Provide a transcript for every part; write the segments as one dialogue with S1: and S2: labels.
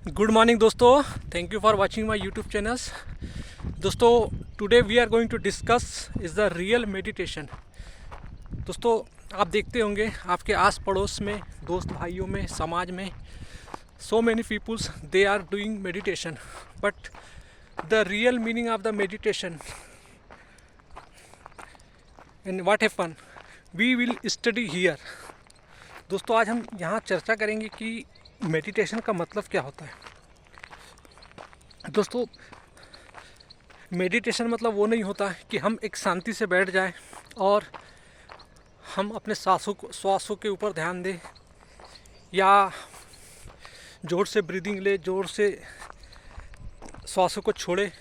S1: Good morning दोस्तों, thank you for watching my YouTube channels. दोस्तों, today we are going to discuss is the real meditation. दोस्तों, आप देखते होंगे आपके आस पड़ोस में, दोस्त भाइयों में, समाज में so many peoples they are doing meditation, but the real meaning of the meditation and what happen we will study here। दोस्तों, आज हम यहाँ चर्चा करेंगे कि मेडिटेशन का मतलब क्या होता है। दोस्तों, मेडिटेशन मतलब वो नहीं होता कि हम एक शांति से बैठ जाएं और हम अपने श्वासों के ऊपर ध्यान दें या जोर से ब्रीदिंग ले, जोर से श्वासों को छोड़े।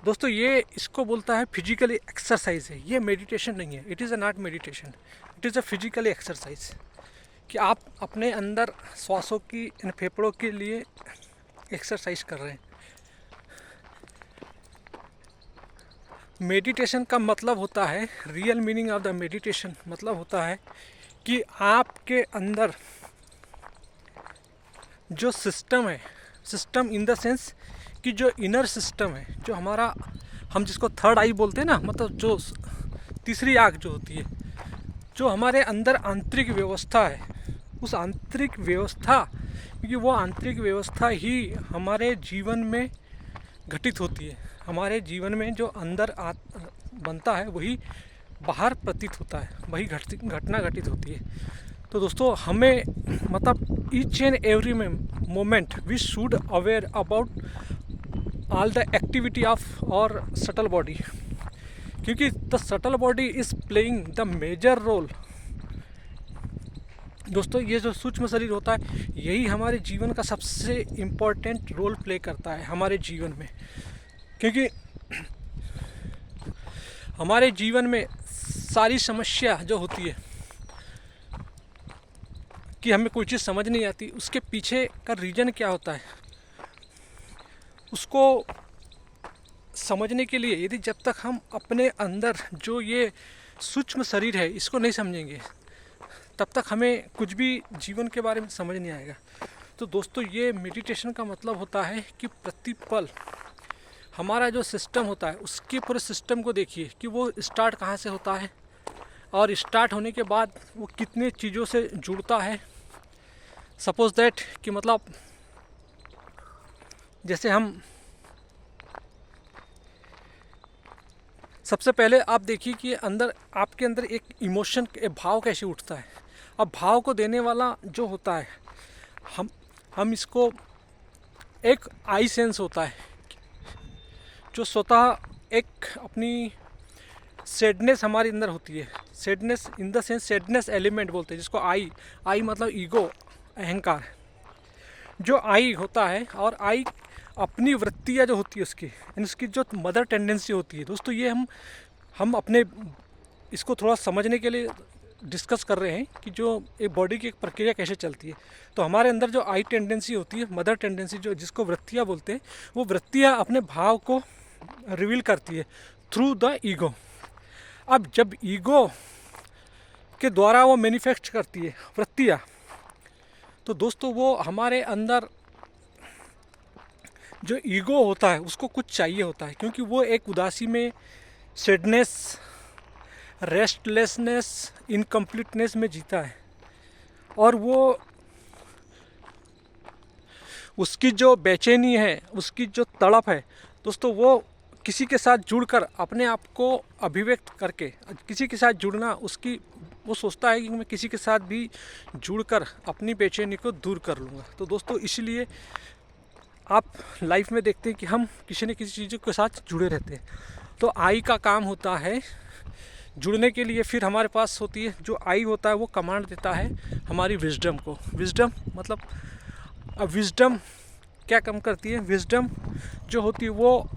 S1: दोस्तों, ये इसको बोलता है फिजिकली एक्सरसाइज है, ये मेडिटेशन नहीं है। It is a not meditation, it is a physically exercise कि आप अपने अंदर श्वासों की, इन फेफड़ों के लिए एक्सरसाइज कर रहे हैं। मेडिटेशन का मतलब होता है, real meaning of the meditation मतलब होता है कि आपके अंदर जो सिस्टम है, सिस्टम इन द सेंस कि जो इनर सिस्टम है, जो हमारा, हम जिसको थर्ड आई बोलते हैं ना, मतलब जो तीसरी आँख जो होती है, जो हमारे अंदर आंतरिक व्यवस्था है, उस आंतरिक व्यवस्था, क्योंकि वो आंतरिक व्यवस्था ही हमारे जीवन में घटित होती है। हमारे जीवन में जो अंदर बनता है वही बाहर प्रतीत होता है, वही घटना घटित होती है। तो दोस्तों, हमें मतलब each and every moment we should aware about all the activity of our subtle body, क्योंकि the subtle body is playing the major role. दोस्तों, ये जो सूक्ष्म शरीर होता है, यही हमारे जीवन का सबसे इम्पोर्टेंट रोल प्ले करता है हमारे जीवन में, क्योंकि हमारे जीवन में सारी समस्या जो होती है कि हमें कोई चीज़ समझ नहीं आती, उसके पीछे का रीज़न क्या होता है, उसको समझने के लिए यदि जब तक हम अपने अंदर जो ये सूक्ष्म शरीर है इसको नहीं समझेंगे, तब तक हमें कुछ भी जीवन के बारे में समझ नहीं आएगा। तो दोस्तों, ये मेडिटेशन का मतलब होता है कि प्रतिपल हमारा जो सिस्टम होता है, उसके पूरे सिस्टम को देखिए कि वो स्टार्ट कहाँ से होता है और स्टार्ट होने के बाद वो कितने चीज़ों से जुड़ता है। सपोज दैट कि मतलब जैसे हम सबसे पहले आप देखिए कि अंदर, आपके अंदर एक इमोशन, एक भाव कैसे उठता है। अब भाव को देने वाला जो होता है, हम इसको एक आई सेंस होता है जो स्वतः एक अपनी सैडनेस हमारे अंदर होती है। Sadness in the sense, sadness element बोलते हैं जिसको आई मतलब ईगो, अहंकार। जो आई होता है और आई अपनी वृत्तियाँ जो होती है उसकी जो मदर टेंडेंसी होती है। दोस्तों, ये हम अपने इसको थोड़ा समझने के लिए डिस्कस कर रहे हैं कि जो एक बॉडी की एक प्रक्रिया कैसे चलती है। तो हमारे अंदर जो आई टेंडेंसी होती है, मदर टेंडेंसी, जो जिसको वृत्तियाँ बोलते हैं, वो वृत्तियाँ अपने भाव को रिवील करती है थ्रू द ईगो। अब जब ईगो के द्वारा वो मैनिफेस्ट करती है वृत्तियाँ, तो दोस्तों वो हमारे अंदर जो ईगो होता है उसको कुछ चाहिए होता है, क्योंकि वो एक उदासी में, सैडनेस, रेस्टलेसनेस, इनकम्प्लीटनेस में जीता है। और वो उसकी जो बेचैनी है, उसकी जो तड़प है दोस्तों, वो किसी के साथ जुड़कर अपने आप को अभिव्यक्त करके, किसी के साथ जुड़ना, उसकी वो सोचता है कि मैं किसी के साथ भी जुड़कर अपनी बेचैनी को दूर कर लूँगा। तो दोस्तों, इसलिए आप लाइफ में देखते हैं कि हम किसी न किसी चीज़ों के साथ जुड़े रहते हैं। तो आई का काम होता है जुड़ने के लिए। फिर हमारे पास होती है, जो आई होता है वो कमांड देता है हमारी विजडम को। विजडम मतलब, अब विजडम क्या काम करती है? विजडम जो होती है वो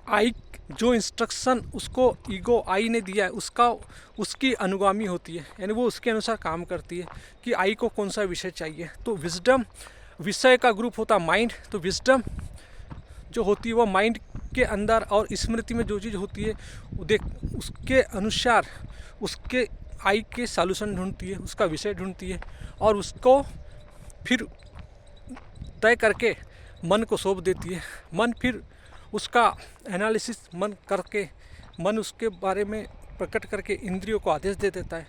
S1: आई, जो इंस्ट्रक्शन उसको ईगो आई ने दिया है उसकी अनुगामी होती है, यानी वो उसके अनुसार काम करती है कि आई को कौन सा विषय चाहिए। तो विजडम विषय का ग्रुप होता है माइंड। तो विजडम जो होती है वो माइंड के अंदर और स्मृति में जो चीज़ होती है उसके अनुसार उसके आई के सॉल्यूशन ढूंढती है, उसका विषय ढूंढती है और उसको फिर तय करके मन को सौंप देती है। मन फिर उसका एनालिसिस मन उसके बारे में प्रकट करके इंद्रियों को आदेश दे देता है।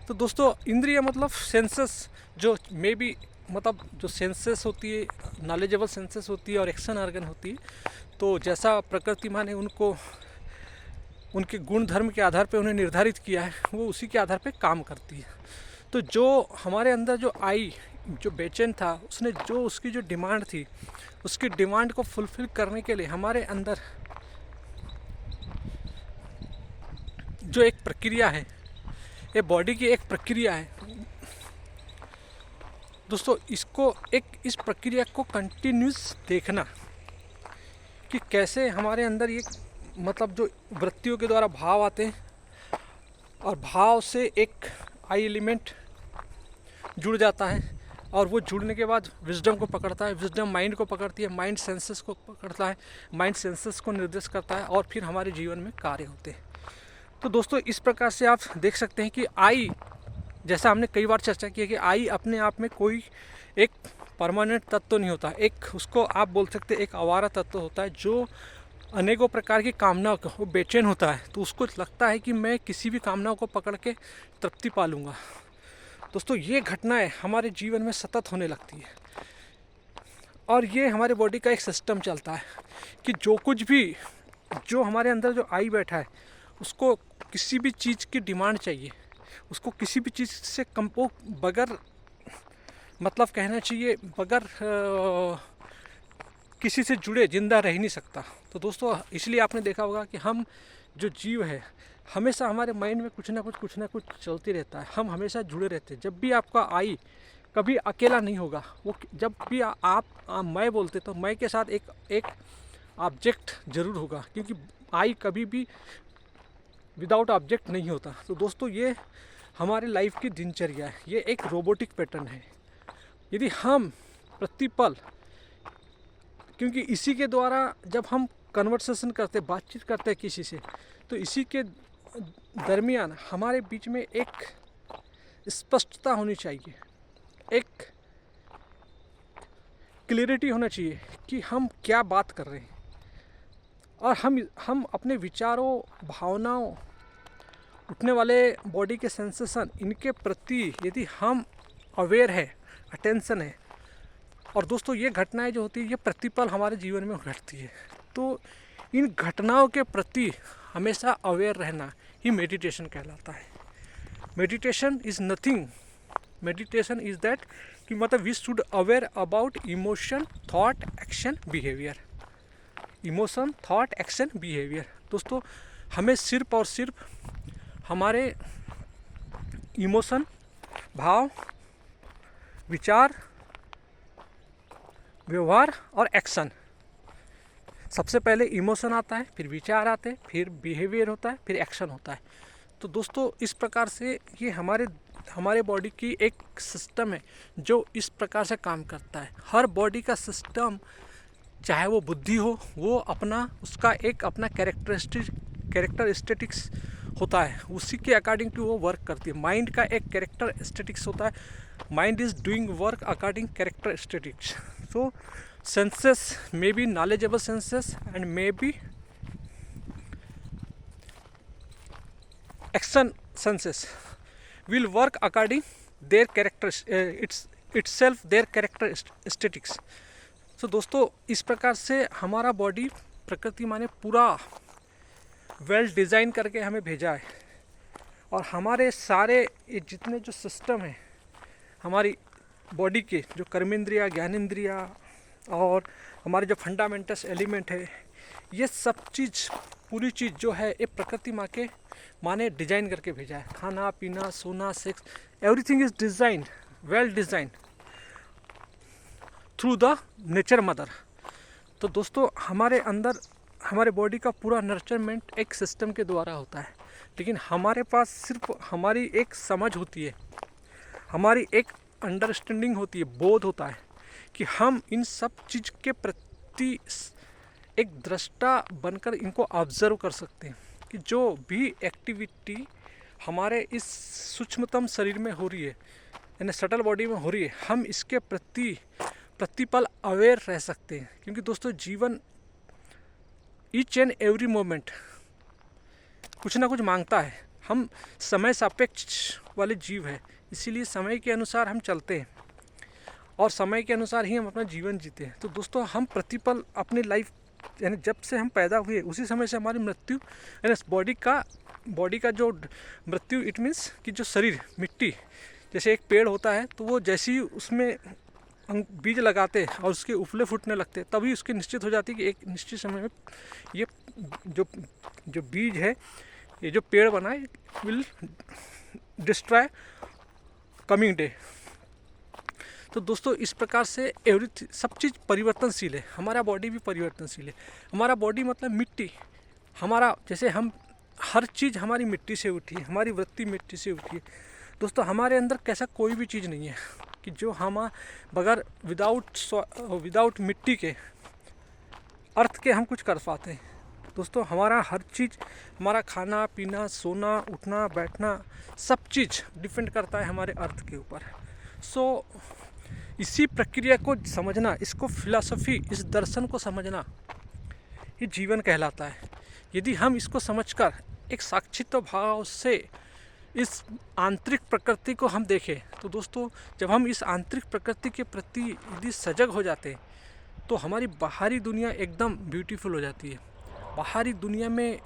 S1: तो दोस्तों इंद्रिय मतलब सेंसेस, जो मे बी मतलब जो सेंसेस होती है, नॉलेजेबल सेंसेस होती है और एक्शन ऑर्गन होती है, तो जैसा प्रकृति माँ ने उनको उनके गुण धर्म के आधार पे उन्हें निर्धारित किया है, वो उसी के आधार पे काम करती है। तो जो हमारे अंदर जो आई, जो बेचैन था, उसने जो उसकी जो डिमांड थी, उसकी डिमांड को फुलफिल करने के लिए हमारे अंदर जो एक प्रक्रिया है, ये बॉडी की एक प्रक्रिया है दोस्तों, इस प्रक्रिया को कंटिन्यूस देखना कि कैसे हमारे अंदर ये मतलब जो वृत्तियों के द्वारा भाव आते हैं और भाव से एक आई एलिमेंट जुड़ जाता है और वो जुड़ने के बाद विजडम को पकड़ता है, विजडम माइंड को पकड़ती है, माइंड सेंसेस को पकड़ता है, माइंड सेंसेस को निर्देश करता है और फिर हमारे जीवन में कार्य होते हैं। तो दोस्तों इस प्रकार से आप देख सकते हैं कि आई, जैसा हमने कई बार चर्चा की है कि आई अपने आप में कोई एक परमानेंट तत्व नहीं होता, एक उसको आप बोल सकते हैं एक आवारा तत्व होता है जो अनेकों प्रकार की कामनाओं को, वो बेचैन होता है तो उसको लगता है कि मैं किसी भी कामनाओं को पकड़ के तृप्ति पा लूँगा। दोस्तों ये घटनाएं हमारे जीवन में सतत होने लगती है और ये हमारे बॉडी का एक सिस्टम चलता है कि जो कुछ भी, जो हमारे अंदर जो आई बैठा है उसको किसी भी चीज़ की डिमांड चाहिए, उसको किसी भी चीज़ से कम, वो बगैर मतलब कहना चाहिए बगैर किसी से जुड़े जिंदा रह नहीं सकता। तो दोस्तों इसलिए आपने देखा होगा कि हम जो जीव है हमेशा हमारे माइंड में कुछ ना कुछ चलती रहता है, हम हमेशा जुड़े रहते हैं। जब भी आपका आई कभी अकेला नहीं होगा, वो जब भी आप मैं बोलते तो मैं के साथ एक ऑब्जेक्ट जरूर होगा, क्योंकि आई कभी भी विदाउट ऑब्जेक्ट नहीं होता। तो दोस्तों ये हमारे लाइफ की दिनचर्या है, ये एक रोबोटिक पैटर्न है। यदि हम प्रतिपल, क्योंकि इसी के द्वारा जब हम कन्वर्सेशन करते, बातचीत करते हैं किसी से, तो इसी के दरमियान हमारे बीच में एक स्पष्टता होनी चाहिए, एक क्लियरिटी होना चाहिए कि हम क्या बात कर रहे हैं और हम अपने विचारों, भावनाओं, उठने वाले बॉडी के सेंसेशन, इनके प्रति यदि हम अवेयर है, अटेंशन है, और दोस्तों ये घटनाएं जो होती है ये प्रतिपल हमारे जीवन में घटती है, तो इन घटनाओं के प्रति हमेशा अवेयर रहना ही मेडिटेशन कहलाता है। Meditation is nothing, meditation is that कि मतलब we should aware about emotion, thought, action, behaviour. Emotion, thought, action, behaviour. दोस्तों हमें सिर्फ और सिर्फ हमारे इमोशन, भाव, विचार, व्यवहार और एक्शन, सबसे पहले इमोशन आता है, फिर विचार आते हैं, फिर बिहेवियर होता है, फिर एक्शन होता है। तो दोस्तों इस प्रकार से ये हमारे बॉडी की एक सिस्टम है जो इस प्रकार से काम करता है। हर बॉडी का सिस्टम, चाहे वो बुद्धि हो, वो उसका एक अपना कैरेक्टरिस्टिक्स होता है, उसी के अकॉर्डिंग टू वो वर्क करती है। माइंड का एक कैरेक्टरिस्टिक्स होता है, mind is doing work according characteristics. So senses may be knowledgeable senses and may be action senses will work according their characters itself their characteristics। so दोस्तों इस प्रकार से हमारा बॉडी प्रकृति माँ ने पूरा वेल डिज़ाइन करके हमें भेजा है और हमारे सारे ये जितने जो सिस्टम है हमारी बॉडी के, जो कर्मेंद्रिया, ज्ञानेंद्रिया और हमारे जो फंडामेंटल्स एलिमेंट है, ये सब चीज़, पूरी चीज़ जो है ये प्रकृति माँ ने डिज़ाइन करके भेजा है। खाना पीना, सोना, sex, everything is design, well design through the nature mother. तो दोस्तों हमारे अंदर हमारे बॉडी का पूरा नर्चरमेंट एक सिस्टम के द्वारा होता है, लेकिन हमारे पास सिर्फ हमारी एक समझ होती है, हमारी एक अंडरस्टैंडिंग होती है, बोध होता है कि हम इन सब चीज़ के प्रति एक दृष्टा बनकर इनको ऑब्जर्व कर सकते हैं कि जो भी एक्टिविटी हमारे इस सूक्ष्मतम शरीर में हो रही है, यानी सटल बॉडी में हो रही है, हम इसके प्रति प्रतिपल अवेयर रह सकते हैं। क्योंकि दोस्तों जीवन ईच एंड एवरी मोमेंट कुछ ना कुछ मांगता है। हम समय सापेक्ष वाले जीव हैं, इसीलिए समय के अनुसार हम चलते हैं और समय के अनुसार ही हम अपना जीवन जीते हैं। तो दोस्तों हम प्रतिपल अपनी लाइफ यानी जब से हम पैदा हुए उसी समय से हमारी मृत्यु यानी बॉडी का जो मृत्यु इट मीन्स कि जो शरीर मिट्टी जैसे एक पेड़ होता है, तो वो जैसे ही उसमें बीज लगाते हैं और उसके उपले फूटने लगते हैं, तभी उसकी निश्चित हो जाती है कि एक निश्चित समय में ये जो बीज है, ये जो पेड़ बना है, विल डिस्ट्रॉय कमिंग डे। तो दोस्तों इस प्रकार से सब चीज़ परिवर्तनशील है, हमारा बॉडी भी परिवर्तनशील है। हमारा बॉडी मतलब मिट्टी, हमारा जैसे हम हर चीज़ हमारी मिट्टी से उठी है, हमारी वृत्ति मिट्टी से उठी है। दोस्तों हमारे अंदर कैसा कोई भी चीज़ नहीं है कि जो हम बगैर विदाउट मिट्टी के अर्थ के हम कुछ कर पाते हैं। दोस्तों हमारा हर चीज़, हमारा खाना पीना सोना उठना बैठना सब चीज़ डिपेंड करता है हमारे अर्थ के ऊपर। सो इसी प्रक्रिया को समझना, इसको फिलॉसफी, इस दर्शन को समझना, ये जीवन कहलाता है। यदि हम इसको समझकर एक साक्षित्व भाव से इस आंतरिक प्रकृति को हम देखें, तो दोस्तों जब हम इस आंतरिक प्रकृति के प्रति यदि सजग हो जाते हैं तो हमारी बाहरी दुनिया एकदम ब्यूटीफुल हो जाती है। बाहरी दुनिया में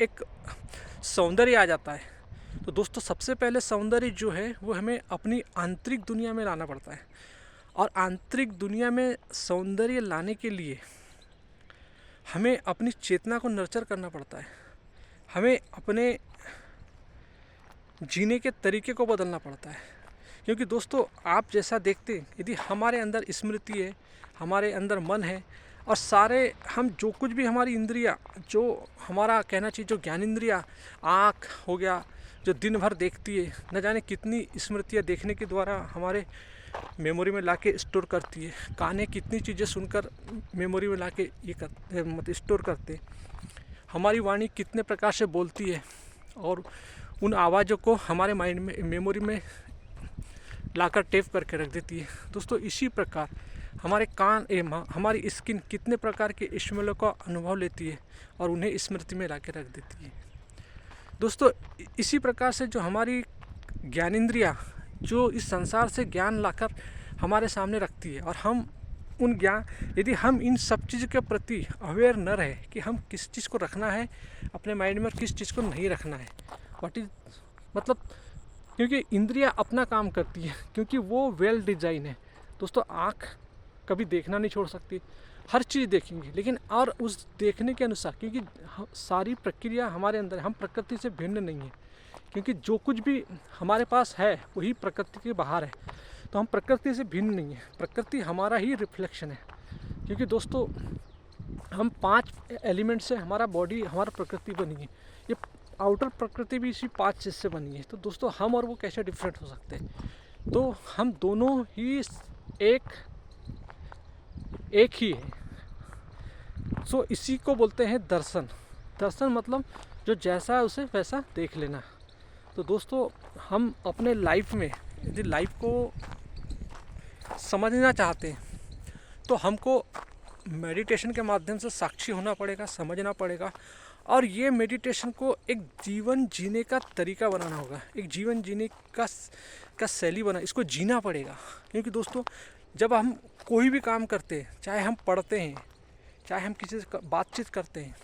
S1: एक सौंदर्य आ जाता है। तो दोस्तों सबसे पहले सौंदर्य जो है वो हमें अपनी आंतरिक दुनिया में लाना पड़ता है, और आंतरिक दुनिया में सौंदर्य लाने के लिए हमें अपनी चेतना को नर्चर करना पड़ता है, हमें अपने जीने के तरीके को बदलना पड़ता है। क्योंकि दोस्तों आप जैसा देखते हैं, यदि हमारे अंदर स्मृति है, हमारे अंदर मन है, और सारे हम जो कुछ भी हमारी इंद्रियां, जो हमारा कहना चाहिए जो ज्ञान इंद्रियां, आँख हो गया जो दिन भर देखती है, न जाने कितनी स्मृतियाँ देखने के द्वारा हमारे मेमोरी में लाके स्टोर करती है, कानें कितनी चीज़ें सुनकर मेमोरी में लाके मतलब स्टोर करते, हमारी वाणी कितने प्रकार से बोलती है और उन आवाज़ों को हमारे माइंड में मेमोरी में लाकर टेप करके रख देती है। दोस्तों इसी प्रकार हमारे कान हमारी स्किन कितने प्रकार के स्मेलों का अनुभव लेती है और उन्हें स्मृति में लाके रख देती है। दोस्तों इसी प्रकार से जो हमारी ज्ञानेंद्रियाँ जो इस संसार से ज्ञान लाकर हमारे सामने रखती है, और हम उन ज्ञान यदि हम इन सब चीज़ के प्रति अवेयर न रहे कि हम किस चीज़ को रखना है अपने माइंड में और किस चीज़ को नहीं रखना है, व्हाट इज मतलब, क्योंकि इंद्रियां अपना काम करती है, क्योंकि वो वेल डिजाइन है। दोस्तों आँख कभी देखना नहीं छोड़ सकती, हर चीज़ देखेंगे, लेकिन और उस देखने के अनुसार, क्योंकि सारी प्रक्रिया हमारे अंदर, हम प्रकृति से भिन्न नहीं है, क्योंकि जो कुछ भी हमारे पास है वही प्रकृति के बाहर है। तो हम प्रकृति से भिन्न नहीं है, प्रकृति हमारा ही रिफ्लेक्शन है। क्योंकि दोस्तों हम 5 एलिमेंट से हमारा बॉडी, हमारा प्रकृति बनी है, ये आउटर प्रकृति भी इसी 5 चीज़ से बनी है। तो दोस्तों हम और वो कैसे डिफरेंट हो सकते हैं? तो हम दोनों ही एक ही है। सो इसी को बोलते हैं दर्शन। दर्शन मतलब जो जैसा है उसे वैसा देख लेना। तो दोस्तों हम अपने लाइफ में यदि लाइफ को समझना चाहते हैं तो हमको मेडिटेशन के माध्यम से साक्षी होना पड़ेगा, समझना पड़ेगा, और ये मेडिटेशन को एक जीवन जीने का तरीका बनाना होगा, एक जीवन जीने का शैली बना, इसको जीना पड़ेगा। क्योंकि दोस्तों जब हम कोई भी काम करते हैं, चाहे हम पढ़ते हैं, चाहे हम किसी से बातचीत करते हैं,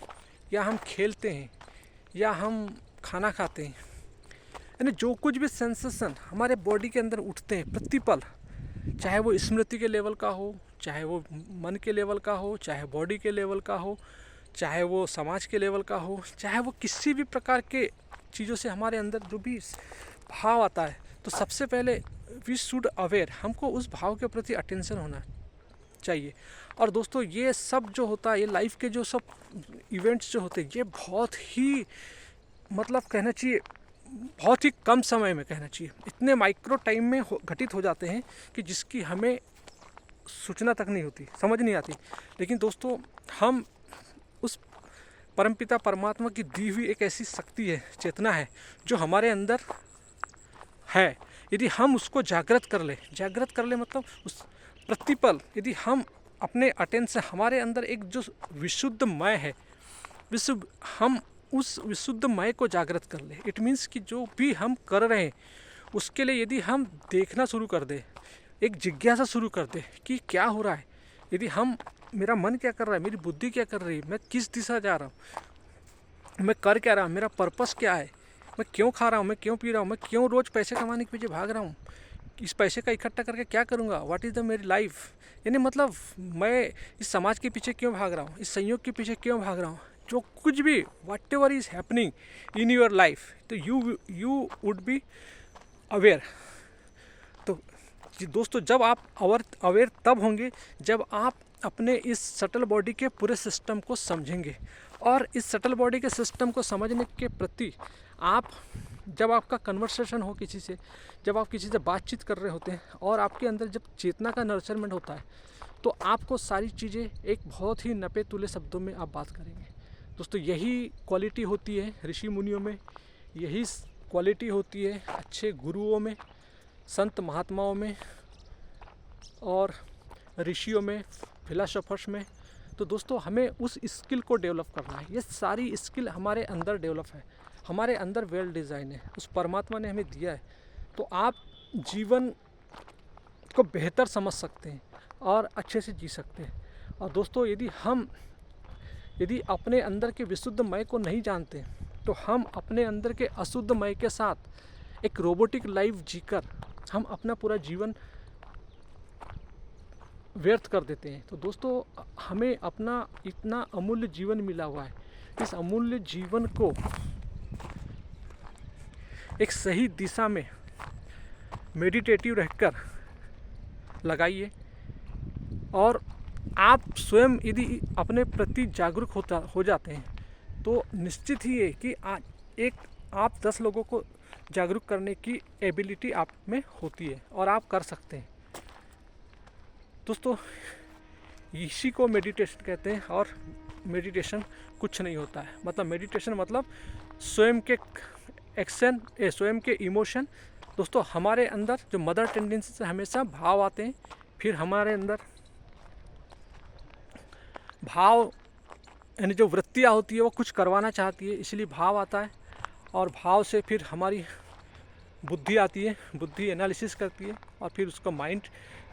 S1: या हम खेलते हैं, या हम खाना खाते हैं, यानी जो कुछ भी सेंसेशन हमारे बॉडी के अंदर उठते हैं प्रतिपल, चाहे वो स्मृति के लेवल का हो, चाहे वो मन के लेवल का हो, चाहे बॉडी के लेवल का हो, चाहे वो समाज के लेवल का हो, चाहे वो किसी भी प्रकार के चीज़ों से हमारे अंदर जो भी भाव आता है, तो सबसे पहले वी शुड अवेयर, हमको उस भाव के प्रति अटेंशन होना चाहिए। और दोस्तों ये सब जो होता है, ये लाइफ के जो सब इवेंट्स जो होते हैं, ये बहुत ही मतलब कहना चाहिए बहुत ही कम समय में, कहना चाहिए इतने माइक्रो टाइम में घटित हो जाते हैं कि जिसकी हमें सूचना तक नहीं होती, समझ नहीं आती। लेकिन दोस्तों हम उस परमपिता परमात्मा की दी हुई एक ऐसी शक्ति है, चेतना है, जो हमारे अंदर है। यदि हम उसको जागृत कर ले मतलब उस प्रतिपल यदि हम अपने अटेंशन हमारे अंदर एक जो विशुद्ध मय है, हम उस विशुद्ध मय को जागृत कर ले। इट मीन्स कि जो भी हम कर रहे हैं उसके लिए यदि हम देखना शुरू कर दे, एक जिज्ञासा शुरू कर दे कि क्या हो रहा है, यदि हम मेरा मन क्या कर रहा है, मेरी बुद्धि क्या कर रही है, मैं किस दिशा जा रहा हूँ, मैं कर क्या रहा हूँ, मेरा पर्पस क्या है, मैं क्यों खा रहा हूँ, मैं क्यों पी रहा हूँ, मैं क्यों रोज़ पैसे कमाने के पीछे भाग रहा हूँ, इस पैसे का इकट्ठा करके क्या करूँगा, व्हाट इज़ द मेरी लाइफ, यानी मतलब मैं इस समाज के पीछे क्यों भाग रहा हूँ, इस संयोग के पीछे क्यों भाग रहा हूँ, जो कुछ भी what ever is happening in your life, तो यू वुड बी अवेयर। तो दोस्तों जब आप अवेयर तब होंगे जब आप अपने इस सटल बॉडी के पूरे सिस्टम को समझेंगे। और इस सटल बॉडी के सिस्टम को समझने के प्रति आप जब आपका कन्वर्सेशन हो किसी से, जब आप किसी से बातचीत कर रहे होते हैं और आपके अंदर जब चेतना का नर्चरमेंट होता है तो आपको सारी चीज़ें एक बहुत ही नपे तुले शब्दों में आप बात करेंगे। दोस्तों यही क्वालिटी होती है ऋषि मुनियों में, यही क्वालिटी होती है अच्छे गुरुओं में, संत महात्माओं में और ऋषियों में, फिलोसोफर्स में। तो दोस्तों हमें उस स्किल को डेवलप करना है। ये सारी स्किल हमारे अंदर डेवलप है, हमारे अंदर वेल डिज़ाइन है, उस परमात्मा ने हमें दिया है। तो आप जीवन को बेहतर समझ सकते हैं और अच्छे से जी सकते हैं। और दोस्तों यदि अपने अंदर के विशुद्ध मय को नहीं जानते तो हम अपने अंदर के अशुद्ध मय के साथ एक रोबोटिक लाइफ जीकर हम अपना पूरा जीवन व्यर्थ कर देते हैं। तो दोस्तों हमें अपना इतना अमूल्य जीवन मिला हुआ है, इस अमूल्य जीवन को एक सही दिशा में मेडिटेटिव रहकर लगाइए। और आप स्वयं यदि अपने प्रति जागरूक हो जाते हैं तो निश्चित ही है कि आप 10 लोगों को जागरूक करने की एबिलिटी आप में होती है और आप कर सकते हैं। दोस्तों इसी को मेडिटेशन कहते हैं। और मेडिटेशन कुछ नहीं होता है, मतलब मेडिटेशन मतलब स्वयं के एक्शन, स्वयं के इमोशन। दोस्तों हमारे अंदर जो मदर टेंडेंसी से हमेशा भाव आते हैं, फिर हमारे अंदर भाव यानी जो वृत्तियाँ होती है वो कुछ करवाना चाहती है, इसलिए भाव आता है। और भाव से फिर हमारी बुद्धि आती है, बुद्धि एनालिसिस करती है और फिर उसका माइंड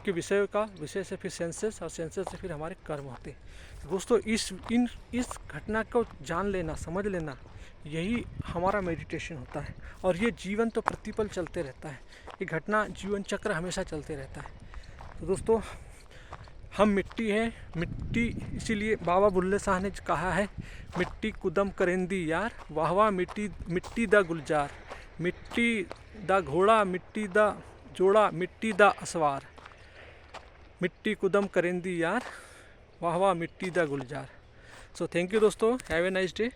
S1: के विषय से फिर सेंसेस, और सेंसेस से फिर हमारे कर्म होते हैं। दोस्तों इस घटना को जान लेना, समझ लेना, यही हमारा मेडिटेशन होता है। और ये जीवन तो प्रतिपल चलते रहता है, ये घटना जीवन चक्र हमेशा चलते रहता है। तो दोस्तों हम मिट्टी हैं, मिट्टी इसीलिए बाबा बुल्ले शाह ने कहा है, मिट्टी कुदम करेंदी यार, वाह वाह मिट्टी दा गुलजार, मिट्टी दा घोड़ा, मिट्टी दा जोड़ा, मिट्टी दा असवार, मिट्टी कुदम करेंदी यार, वाह वाह मिट्टी दा गुलजार। सो थैंक यू दोस्तों, हैव ए नाइस डे।